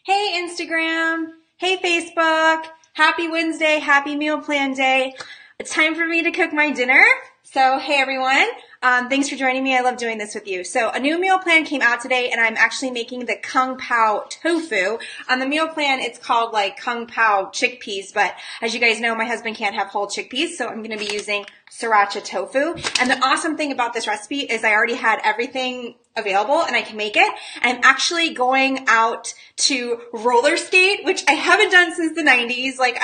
Hey Instagram, hey Facebook, happy Wednesday, happy meal plan day. It's time for me to cook my dinner. So hey everyone, thanks for joining me. I love doing this with you. So a new meal plan came out today and I'm actually making the Kung Pao Tofu. On the meal plan it's called like Kung Pao chickpeas, but as you guys know my husband can't have whole chickpeas, so I'm going to be using sriracha tofu. And the awesome thing about this recipe is I already had everything available and I can make it. And I'm actually going out to roller skate, which I haven't done since the 90s. Like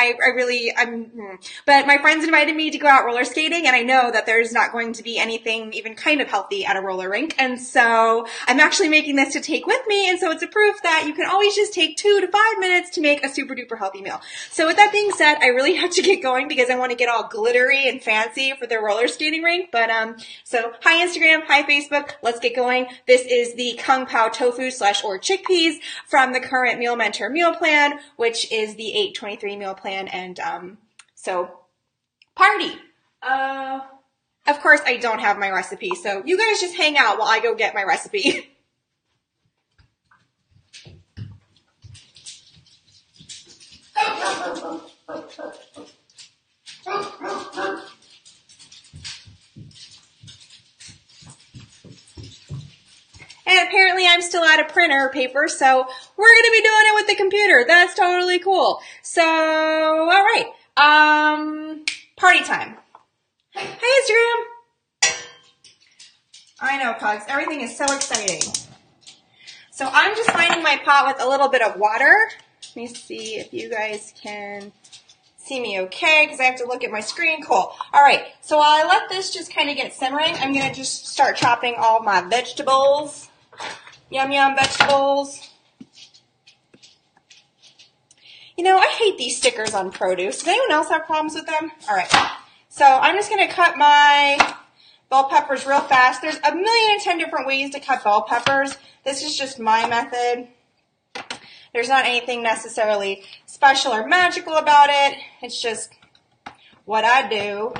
but my friends invited me to go out roller skating and I know that there's not going to be anything even kind of healthy at a roller rink. And so I'm actually making this to take with me. And so it's a proof that you can always just take 2 to 5 minutes to make a super duper healthy meal. So with that being said, I really have to get going because I want to get all glittery and fancy for the roller skating rink. But, so hi Instagram, hi Facebook, let's get going. This is the Kung Pao Tofu / or chickpeas from the current Meal Mentor meal plan, which is the 8/23 meal plan. And so party. Of course, I don't have my recipe, so you guys just hang out while I go get my recipe. And apparently I'm still out of printer paper, so we're going to be doing it with the computer. That's totally cool. So, all right. Party time. Hi, Instagram. I know, Pugs. Everything is so exciting. So I'm just lining my pot with a little bit of water. Let me see if you guys can see me okay, because I have to look at my screen. Cool. All right. So while I let this just kind of get simmering, I'm going to just start chopping all my vegetables. Yum, yum vegetables. You know, I hate these stickers on produce. Does anyone else have problems with them? All right. So I'm just going to cut my bell peppers real fast. There's 1,010,000 different ways to cut bell peppers. This is just my method. There's not anything necessarily special or magical about it. It's just what I do.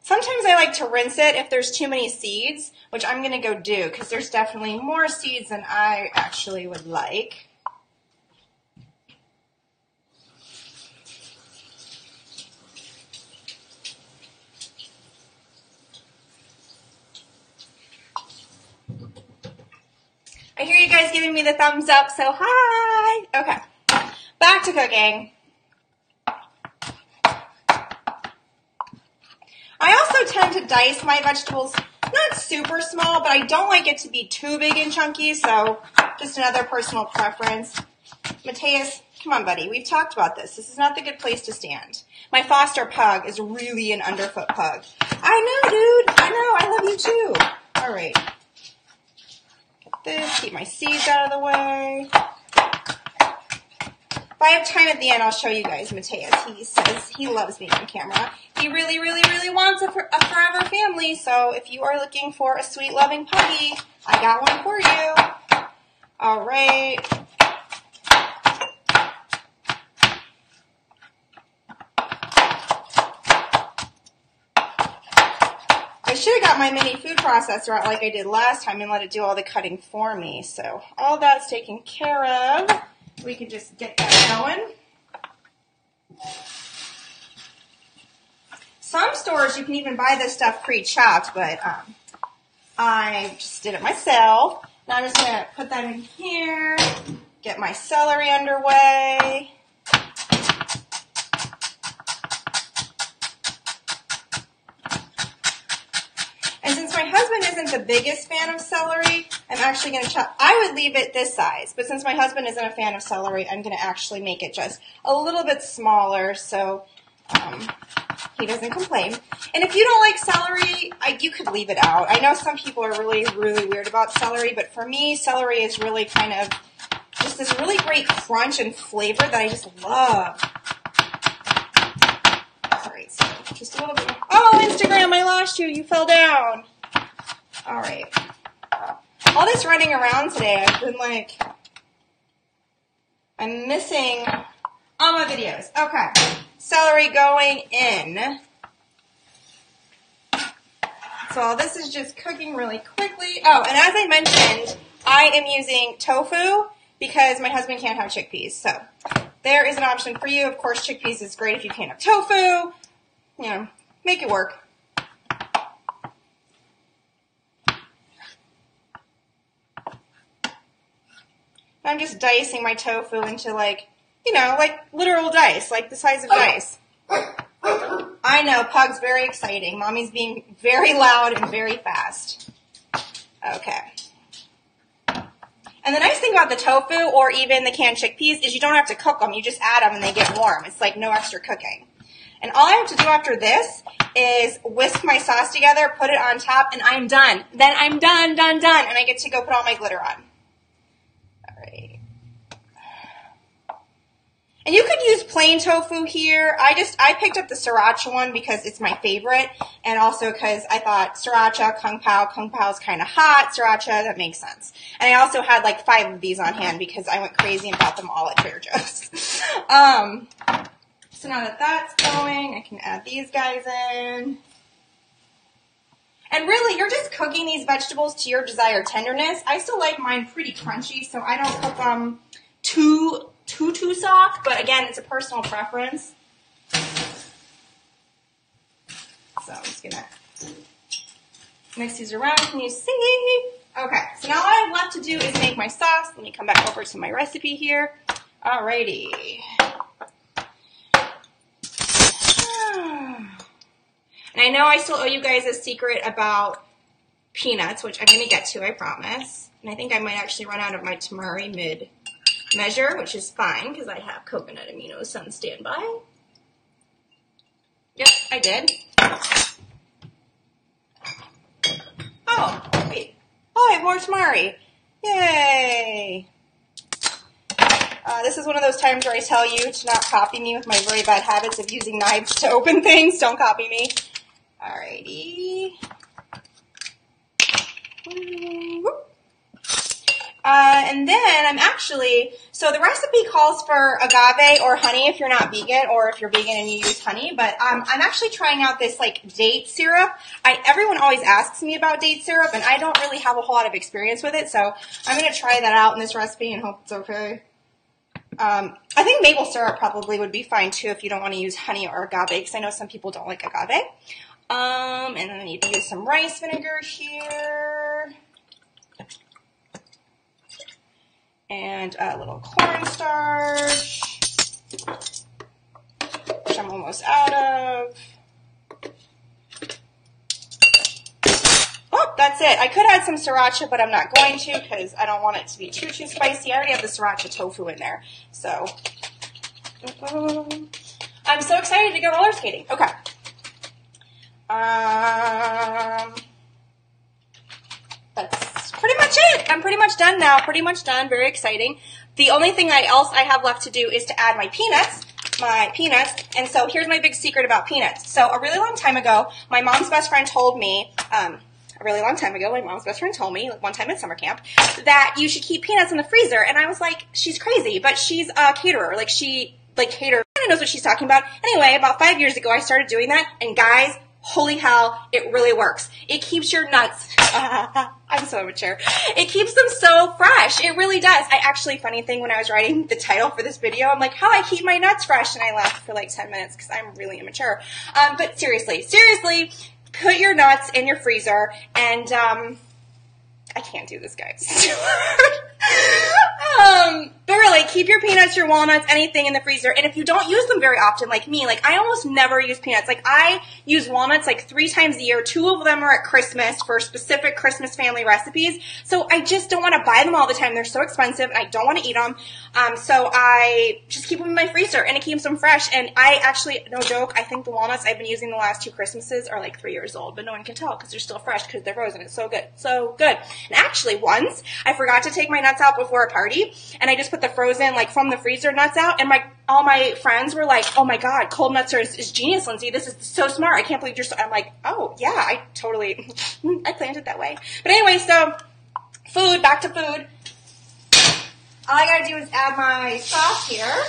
Sometimes I like to rinse it if there's too many seeds, which I'm going to go do because there's definitely more seeds than I actually would like. I hear you guys giving me the thumbs up, so hi! Okay, back to cooking. I also tend to dice my vegetables, not super small, but I don't like it to be too big and chunky, so just another personal preference. Mateus, come on, buddy. We've talked about this. This is not the good place to stand. My foster pug is really an underfoot pug. I know, dude. I know. I love you, too. All right. Get this. Keep my seeds out of the way. If I have time at the end, I'll show you guys Mateus. He says he loves being on camera. He really, really, really wants a forever family, so if you are looking for a sweet, loving puppy, I got one for you. All right. I should have got my mini food processor out like I did last time and let it do all the cutting for me, so all that's taken care of. We can just get that going. Some stores you can even buy this stuff pre-chopped, but I just did it myself. Now I'm just going to put that in here, get my celery underway. And since my husband isn't the biggest fan of celery, I'm actually going to chop. I would leave it this size, but since my husband isn't a fan of celery, I'm going to actually make it just a little bit smaller so he doesn't complain. And if you don't like celery, you could leave it out. I know some people are really, really weird about celery, but for me, celery is really kind of just this really great crunch and flavor that I just love. All right, so just a little bit more. Oh, Instagram, I lost you. You fell down. All right. All this running around today, I've been like, I'm missing all my videos. Okay. Celery going in. So all this is just cooking really quickly. Oh, and as I mentioned, I am using tofu because my husband can't have chickpeas. So there is an option for you. Of course, chickpeas is great if you can't have tofu. You know, make it work. I'm just dicing my tofu into like, you know, like literal dice, like the size of dice. I know, Pug's very exciting. Mommy's being very loud and very fast. Okay. And the nice thing about the tofu or even the canned chickpeas is you don't have to cook them. You just add them and they get warm. It's like no extra cooking. And all I have to do after this is whisk my sauce together, put it on top, and I'm done. Then I'm done. And I get to go put all my glitter on. All right. And you could use plain tofu here. I picked up the sriracha one because it's my favorite, and also because I thought sriracha, Kung Pao is kind of hot, sriracha, that makes sense. And I also had like 5 of these on hand because I went crazy and bought them all at Trader Joe's. So now that that's going, I can add these guys in. And really, you're just cooking these vegetables to your desired tenderness. I still like mine pretty crunchy, so I don't cook them too soft, but again, it's a personal preference. So I'm just gonna mix these around. Can you see? Okay, so now all I have left to do is make my sauce. Let me come back over to my recipe here. Alrighty. And I know I still owe you guys a secret about peanuts, which I'm gonna get to, I promise. And I think I might actually run out of my tamari mid-measure, which is fine because I have coconut aminos on standby. Yep, I did. Oh, wait. Oh, I have more tamari. Yay. This is one of those times where I tell you to not copy me with my very bad habits of using knives to open things. Don't copy me. Alrighty. And then I'm actually, so the recipe calls for agave or honey if you're not vegan, or if you're vegan and you use honey, but I'm actually trying out this like date syrup. Everyone always asks me about date syrup, and I don't really have a whole lot of experience with it, so I'm going to try that out in this recipe and hope it's okay. I think maple syrup probably would be fine too if you don't want to use honey or agave, because I know some people don't like agave. And then I need to use some rice vinegar here. And a little cornstarch, which I'm almost out of. Oh, that's it. I could add some sriracha, but I'm not going to because I don't want it to be too spicy. I already have the sriracha tofu in there. So, I'm so excited to go roller skating. Okay. That's pretty much it. I'm pretty much done now. Pretty much done. Very exciting. The only thing else I have left to do is to add my peanuts. And so here's my big secret about peanuts. So a really long time ago, my mom's best friend told me, one time at summer camp, that you should keep peanuts in the freezer. And I was like, she's crazy, but she's a caterer. She kind of knows what she's talking about. Anyway, about 5 years ago, I started doing that. And guys, holy hell, it really works. It keeps your nuts, I'm so immature. It keeps them so fresh. It really does. Funny thing, when I was writing the title for this video, I'm like, how I keep my nuts fresh, and I laughed for like 10 minutes because I'm really immature. But seriously, put your nuts in your freezer, and I can't do this, guys. But really, keep your peanuts, your walnuts, anything in the freezer. And if you don't use them very often, like me, I almost never use peanuts. I use walnuts 3 times a year. 2 of them are at Christmas for specific Christmas family recipes. So I just don't want to buy them all the time. They're so expensive, and I don't want to eat them. So I just keep them in my freezer, and it keeps them fresh. And I actually, no joke, I think the walnuts I've been using the last 2 Christmases are 3 years old, but no one can tell because they're still fresh because they're frozen. It's so good. So good. And actually, once I forgot to take my nuts out before a party, and I just put the frozen, from the freezer nuts out, and all my friends were like, oh my god, cold nuts is genius, Lindsay. This is so smart. I can't believe you're so, I'm like, oh yeah, I totally, I planned it that way. But anyway, so back to food. All I gotta do is add my sauce here,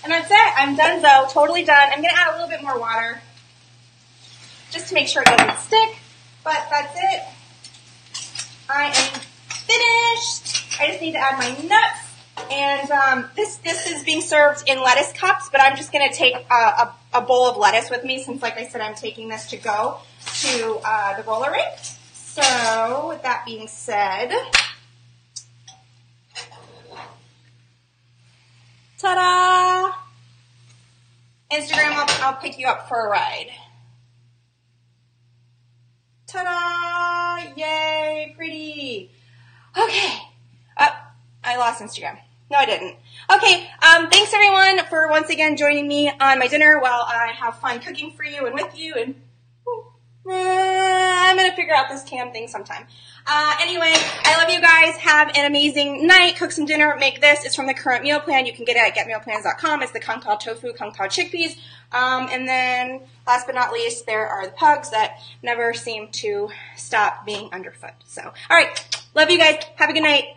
and that's it. I'm done though, totally done. I'm gonna add a little bit more water, just to make sure it doesn't stick. But that's it. I am finished. I just need to add my nuts. And this is being served in lettuce cups, but I'm just going to take a bowl of lettuce with me since, like I said, I'm taking this to go to the roller rink. So with that being said, ta-da! Instagram, I'll pick you up for a ride. Ta-da! Yay, pretty. Okay. I lost Instagram. No, I didn't. Okay, thanks everyone for once again joining me on my dinner while I have fun cooking for you and with you, and I'm going to figure out this cam thing sometime. Anyway, I love you guys. Have an amazing night. Cook some dinner. Make this. It's from the current meal plan. You can get it at getmealplans.com. It's the Kung Pao Tofu, Kung Pao chickpeas. And then, last but not least, there are the pugs that never seem to stop being underfoot. So, all right. Love you guys. Have a good night.